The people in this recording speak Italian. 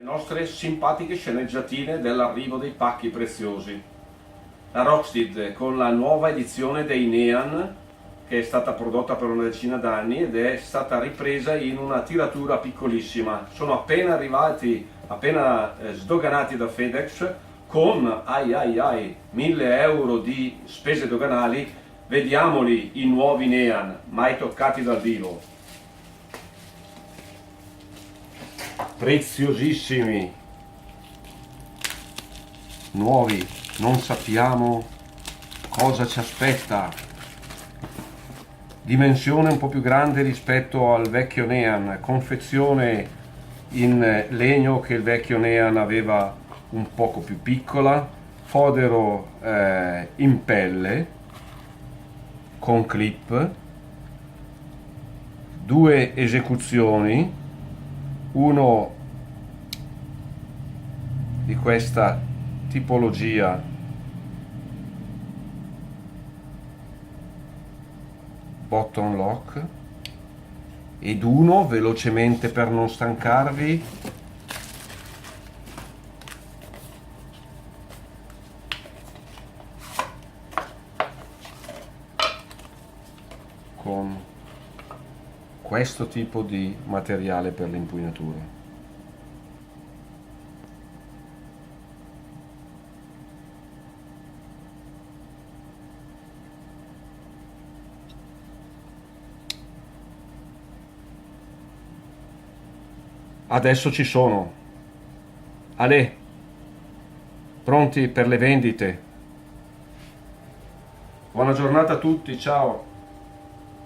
Le nostre simpatiche sceneggiatine dell'arrivo dei pacchi preziosi. La Rocksteed con la nuova edizione dei Neon, che è stata prodotta per una decina d'anni ed è stata ripresa in una tiratura piccolissima. Sono appena arrivati, appena sdoganati da FedEx, con 1000 euro di spese doganali. Vediamoli i nuovi Neon, mai toccati dal vivo. Preziosissimi, nuovi, non sappiamo cosa ci aspetta. Dimensione un po' più grande rispetto al vecchio Neon, confezione in legno che il vecchio Neon aveva un poco più piccola, fodero in pelle con clip, due esecuzioni, uno di questa tipologia button lock ed uno velocemente per non stancarvi con questo tipo di materiale per l'impugnatura. Adesso ci sono. Ale, pronti per le vendite. Buona giornata a tutti, ciao.